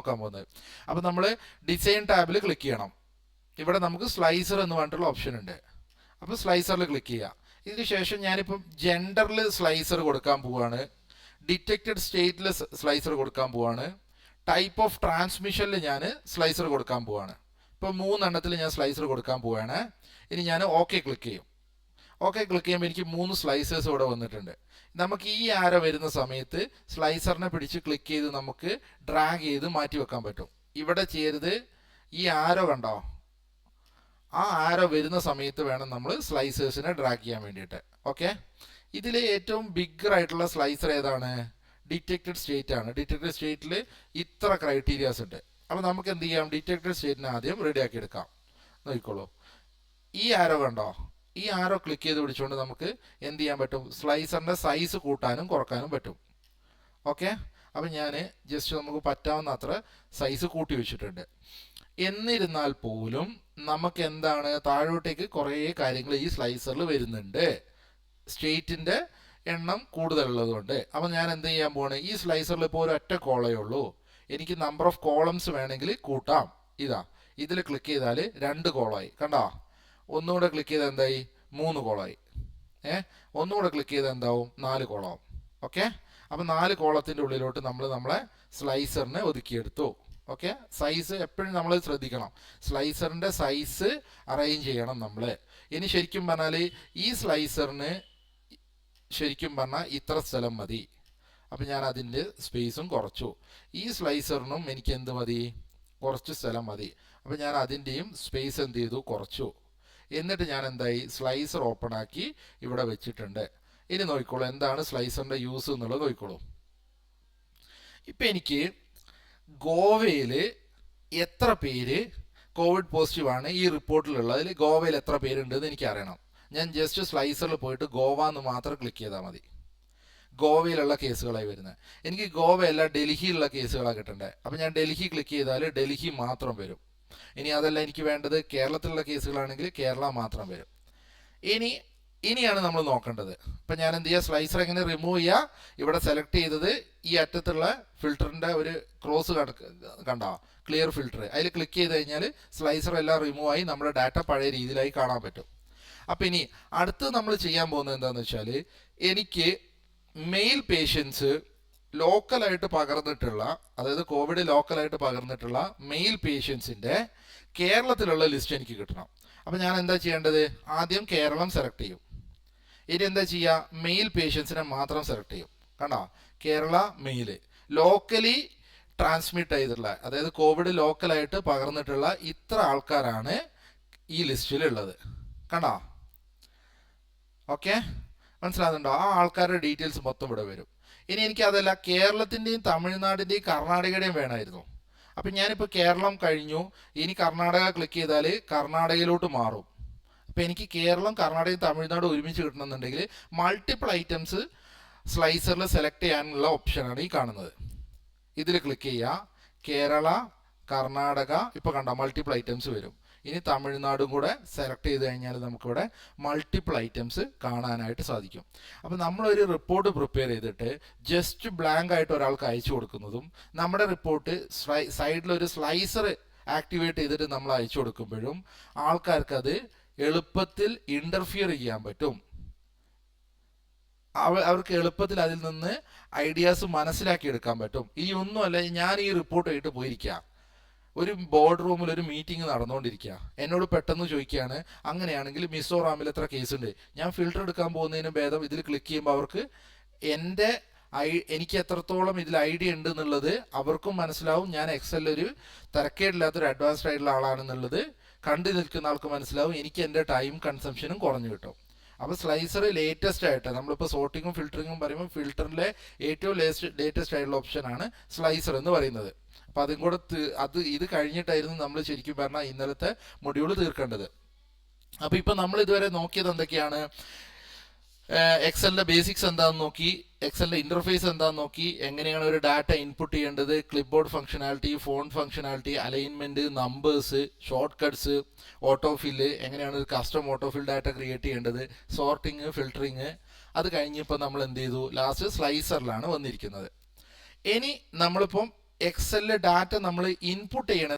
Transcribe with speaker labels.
Speaker 1: നോക്കാൻ പോകുന്നത്. അപ്പോൾ നമ്മൾ ഡിസൈൻ ടാബിൽ ക്ലിക്ക് ചെയ്യണം. ഇവിടെ നമുക്ക് സ്ലൈസർ എന്ന് പറഞ്ഞിട്ടുള്ള ഓപ്ഷൻ ഉണ്ട്. അപ്പോൾ സ്ലൈസറിൽ ക്ലിക്ക് ചെയ്യുക. ഇതിന് ശേഷം ഞാനിപ്പം ജെൻഡറിൽ സ്ലൈസർ കൊടുക്കാൻ പോവുകയാണ്, ഡിറ്റക്റ്റഡ് സ്റ്റേറ്റിൽ സ്ലൈസർ കൊടുക്കാൻ പോവുകയാണ്, ടൈപ്പ് ഓഫ് ട്രാൻസ്മിഷനിൽ ഞാൻ സ്ലൈസർ കൊടുക്കാൻ പോവുകയാണ്. ഇപ്പോൾ 3 എണ്ണത്തിൽ ഞാൻ സ്ലൈസർ കൊടുക്കാൻ പോവുകയാണ്. ഇനി ഞാൻ ഓക്കെ ക്ലിക്ക് ചെയ്യും. ഓക്കെ ക്ലിക്ക് ചെയ്യുമ്പോൾ എനിക്ക് 3 സ്ലൈസേഴ്സ് ഇവിടെ വന്നിട്ടുണ്ട്. നമുക്ക് ഈ ആരോ വരുന്ന സമയത്ത് സ്ലൈസറിനെ പിടിച്ച് ക്ലിക്ക് ചെയ്ത് നമുക്ക് ഡ്രാഗ് ചെയ്ത് മാറ്റി വെക്കാൻ പറ്റും. ഇവിടെ ചെയ്യരുത്, ഈ ആരോ കണ്ടോ, ആ ആരോ വരുന്ന സമയത്ത് വേണം നമ്മൾ സ്ലൈസേഴ്സിനെ ഡ്രാഗ് ചെയ്യാൻ വേണ്ടിയിട്ട്. ഓക്കെ, ഇതിൽ ഏറ്റവും ബിഗ്ഗർ ആയിട്ടുള്ള സ്ലൈസർ ഏതാണ്? ഡിറ്റക്റ്റഡ് സ്റ്റേറ്റ് ആണ്. ഡിറ്റക്റ്റഡ് സ്റ്റേറ്റിൽ ഇത്ര ക്രൈറ്റീരിയാസ് ഉണ്ട്. അപ്പോൾ നമുക്ക് എന്ത് ചെയ്യാം, ഡിറ്റക്റ്റഡ് സ്റ്റേറ്റിനെ ആദ്യം റെഡിയാക്കി എടുക്കാം. നോക്കിക്കോളൂ, ഈ ആരോ കണ്ടോ, ഈ ആരോ ക്ലിക്ക് ചെയ്ത് പിടിച്ചുകൊണ്ട് നമുക്ക് എന്ത് ചെയ്യാൻ പറ്റും, സ്ലൈസറിൻ്റെ സൈസ് കൂട്ടാനും കുറക്കാനും പറ്റും. ഓക്കെ, അപ്പം ഞാൻ ജസ്റ്റ് നമുക്ക് പറ്റാവുന്ന അത്ര സൈസ് കൂട്ടി വെച്ചിട്ടുണ്ട്. എന്നിരുന്നാൽ പോലും നമുക്ക് എന്താണ്, താഴോട്ടേക്ക് കുറേ കാര്യങ്ങൾ ഈ സ്ലൈസറിൽ വരുന്നുണ്ട്, സ്റ്റേറ്റിൻ്റെ എണ്ണം കൂടുതലുള്ളത് കൊണ്ട്. അപ്പം ഞാൻ എന്ത് ചെയ്യാൻ പോവാണ്, ഈ സ്ലൈസറിൽ ഇപ്പോൾ ഒരു ഒറ്റ കോളേ ഉള്ളൂ, എനിക്ക് നമ്പർ ഓഫ് കോളംസ് വേണമെങ്കിൽ കൂട്ടാം. ഇതിൽ ക്ലിക്ക് ചെയ്താൽ 2 കോളമായി കണ്ടോ. ഒന്നുകൂടെ ക്ലിക്ക് ചെയ്താൽ എന്തായി, 3 കോളമായി. ഒന്നുകൂടെ ക്ലിക്ക് ചെയ്താൽ എന്താവും, 4 കോളാവും. ഓക്കെ, അപ്പം 4 കോളത്തിൻ്റെ ഉള്ളിലോട്ട് നമ്മൾ നമ്മളെ സ്ലൈസറിനെ ഒതുക്കിയെടുത്തു. ഓക്കെ, സൈസ് എപ്പോഴും നമ്മൾ ശ്രദ്ധിക്കണം, സ്ലൈസറിൻ്റെ സൈസ് അറേഞ്ച് ചെയ്യണം നമ്മൾ. ഇനി ശരിക്കും പറഞ്ഞാൽ ഈ സ്ലൈസറിന് ശരിക്കും പറഞ്ഞാൽ ഇത്ര സ്ഥലം മതി. അപ്പം ഞാൻ അതിൻ്റെ സ്പേസും കുറച്ചു. ഈ സ്ലൈസറിനും എനിക്ക് എന്ത് മതി, കുറച്ച് സ്ഥലം മതി. അപ്പം ഞാൻ അതിൻ്റെയും സ്പേസ് എന്ത് ചെയ്തു, കുറച്ചു. എന്നിട്ട് ഞാൻ എന്തായി, സ്ലൈസർ ഓപ്പൺ ആക്കി ഇവിടെ വെച്ചിട്ടുണ്ട്. ഇനി നോക്കിക്കോളൂ എന്താണ് സ്ലൈസറിൻ്റെ യൂസ് എന്നുള്ളത് നോക്കിക്കോളൂ. ഇപ്പം എനിക്ക് ഗോവയിൽ എത്ര പേര് കോവിഡ് പോസിറ്റീവാണ് ഈ റിപ്പോർട്ടിലുള്ളതിൽ, ഗോവയിൽ എത്ര പേരുണ്ടെന്ന് എനിക്ക് അറിയണം. ഞാൻ ജസ്റ്റ് സ്ലൈസറിൽ പോയിട്ട് ഗോവ എന്ന് മാത്രം ക്ലിക്ക് ചെയ്താൽ മതി. ഗോവയിലുള്ള കേസുകളായി വരുന്നത്. എനിക്ക് ഗോവയല്ല ഡൽഹിയിലുള്ള കേസുകളാണ് കിട്ടേണ്ടത്. അപ്പം ഞാൻ ഡൽഹി ക്ലിക്ക് ചെയ്താൽ ഡൽഹി മാത്രം വരും. ഇനി അതല്ല എനിക്ക് വേണ്ടത് കേരളത്തിലുള്ള കേസുകളാണെങ്കിൽ കേരള മാത്രം വരും. ഇനിയാണ് നമ്മൾ നോക്കേണ്ടത്. ഇപ്പം ഞാൻ എന്ത് ചെയ്യുക, സ്ലൈസർ എങ്ങനെ റിമൂവ് ചെയ്യുക, ഇവിടെ സെലക്ട് ചെയ്തത് ഈ അറ്റത്തുള്ള ഫിൽറ്ററിൻ്റെ ഒരു ക്രോസ് കണ്ടോ, ക്ലിയർ ഫിൽറ്റർ, അതിൽ ക്ലിക്ക് ചെയ്ത് കഴിഞ്ഞാൽ സ്ലൈസർ എല്ലാം റിമൂവ് ആയി നമ്മുടെ ഡാറ്റ പഴയ രീതിയിലായി കാണാൻ പറ്റും. അപ്പം ഇനി അടുത്ത് നമ്മൾ ചെയ്യാൻ പോകുന്നത് എന്താണെന്ന് വെച്ചാൽ, എനിക്ക് മെയിൽ പേഷ്യൻസ് ലോക്കലായിട്ട് പകർന്നിട്ടുള്ള, അതായത് കോവിഡ് ലോക്കലായിട്ട് പകർന്നിട്ടുള്ള മെയിൽ പേഷ്യൻസിൻ്റെ കേരളത്തിലുള്ള ലിസ്റ്റ് എനിക്ക് കിട്ടണം. അപ്പം ഞാൻ എന്താ ചെയ്യേണ്ടത്, ആദ്യം കേരളം സെലക്ട് ചെയ്യും. ഇനി എന്താ ചെയ്യുക, മെയിൽ പേഷ്യൻസിനെ മാത്രം സെലക്ട് ചെയ്യും. കണ്ടോ, കേരള മെയിൽ ലോക്കലി ട്രാൻസ്മിറ്റ് ചെയ്തിട്ടുള്ള, അതായത് കോവിഡ് ലോക്കലായിട്ട് പകർന്നിട്ടുള്ള ഇത്ര ആൾക്കാരാണ് ഈ ലിസ്റ്റിലുള്ളത്. കണ്ടോ, ഓക്കെ, മനസ്സിലാകുന്നുണ്ടോ? ആ ആൾക്കാരുടെ ഡീറ്റെയിൽസ് മൊത്തം ഇവിടെ വരും. ഇനി എനിക്ക് അതല്ല, കേരളത്തിൻ്റെയും തമിഴ്നാടിൻ്റെയും കർണാടകയുടെയും വേണമായിരുന്നു. അപ്പം ഞാനിപ്പോൾ കേരളം കഴിഞ്ഞു, ഇനി കർണാടക ക്ലിക്ക് ചെയ്താൽ കർണാടകയിലോട്ട് മാറും. അപ്പോൾ എനിക്ക് കേരളം, കർണാടകയും തമിഴ്നാടും ഒരുമിച്ച് കിട്ടണമെന്നുണ്ടെങ്കിൽ മൾട്ടിപ്പിൾ ഐറ്റംസ് സ്ലൈസറിൽ സെലക്ട് ചെയ്യാനുള്ള ഓപ്ഷനാണ് ഈ കാണുന്നത്. ഇതിൽ ക്ലിക്ക് ചെയ്യുക, കേരള, കർണാടക, ഇപ്പോൾ കണ്ടോ മൾട്ടിപ്പിൾ ഐറ്റംസ് വരും. ഇനി തമിഴ്നാടും കൂടെ സെലക്ട് ചെയ്ത് കഴിഞ്ഞാൽ നമുക്കിവിടെ മൾട്ടിപ്പിൾ ഐറ്റംസ് കാണാനായിട്ട് സാധിക്കും. അപ്പോൾ നമ്മളൊരു റിപ്പോർട്ട് പ്രിപ്പയർ ചെയ്തിട്ട് ജസ്റ്റ് ബ്ലാങ്ക് ആയിട്ട് ഒരാൾക്ക് അയച്ചു കൊടുക്കുന്നതും, നമ്മുടെ റിപ്പോർട്ട് സൈഡിലൊരു സ്ലൈസർ ആക്ടിവേറ്റ് ചെയ്തിട്ട് നമ്മൾ അയച്ചു കൊടുക്കുമ്പോഴും ആൾക്കാർക്കത് എളുപ്പത്തിൽ ഇൻ്റർഫിയർ ചെയ്യാൻ പറ്റും. അവർക്ക് എളുപ്പത്തിൽ അതിൽ നിന്ന് ഐഡിയാസ് മനസ്സിലാക്കിയെടുക്കാൻ പറ്റും. ഈ ഒന്നുമല്ല, ഞാൻ ഈ റിപ്പോർട്ടായിട്ട് പോയിരിക്കുക, ഒരു ബോർഡ് റൂമിൽ ഒരു മീറ്റിംഗ് നടന്നുകൊണ്ടിരിക്കുക, എന്നോട് പെട്ടെന്ന് ചോദിക്കുകയാണ്, അങ്ങനെയാണെങ്കിൽ മിസോറാമിൽ എത്ര കേസുണ്ട്, ഞാൻ ഫിൽട്ടർ എടുക്കാൻ പോകുന്നതിന് ഭേദം ഇതിൽ ക്ലിക്ക് ചെയ്യുമ്പോൾ അവർക്ക് എനിക്ക് എത്രത്തോളം ഇതിൽ ഐഡിയ ഉണ്ട് എന്നുള്ളത് അവർക്കും മനസ്സിലാവും. ഞാൻ എക്സലിൽ ഒരു തരക്കേടില്ലാത്തൊരു അഡ്വാൻസ്ഡ് ആയിട്ടുള്ള ആളാണെന്നുള്ളത് കണ്ടു നിൽക്കുന്ന ആൾക്ക് മനസ്സിലാവും. എനിക്ക് എൻ്റെ ടൈം കൺസംഷനും കുറഞ്ഞു കിട്ടും. അപ്പോൾ സ്ലൈസർ ലേറ്റസ്റ്റ് ആയിട്ട്, നമ്മളിപ്പോൾ സോർട്ടിങ്ങും ഫിൽറ്ററിങ്ങും പറയുമ്പോൾ ഫിൽറ്ററിലെ ഏറ്റവും ലേറ്റസ്റ്റ് ആയിട്ടുള്ള ഓപ്ഷനാണ് സ്ലൈസർ എന്ന് പറയുന്നത്. അപ്പം അതും കൂടെ ഇത് കഴിഞ്ഞിട്ടായിരുന്നു നമ്മൾ ശരിക്കും പറഞ്ഞാൽ ഇന്നലത്തെ മൊഡ്യൂൾ തീർക്കേണ്ടത്. അപ്പോൾ ഇപ്പം നമ്മൾ ഇതുവരെ നോക്കിയത് എന്തൊക്കെയാണ്, എക്സലിൻ്റെ ബേസിക്സ് എന്താണെന്ന് നോക്കി, എക്സലിൻ്റെ ഇൻ്റർഫേസ് എന്താണെന്ന് നോക്കി, എങ്ങനെയാണ് ഒരു ഡാറ്റ ഇൻപുട്ട് ചെയ്യേണ്ടത്, clipboard functionality, font functionality, alignment, numbers, shortcuts, autofill, എങ്ങനെയാണ് ഒരു കസ്റ്റം ഓട്ടോഫിൽ ഡാറ്റ ക്രിയേറ്റ് ചെയ്യേണ്ടത്, സോർട്ടിങ്, ഫിൽറ്ററിങ്. അത് കഴിഞ്ഞപ്പോൾ നമ്മൾ എന്ത് ചെയ്തു, ലാസ്റ്റ് സ്ലൈസറിലാണ് വന്നിരിക്കുന്നത്. ഇനി നമ്മളിപ്പം എക്സലിൽ ഡാറ്റ നമ്മൾ ഇൻപുട്ട് ചെയ്യണത്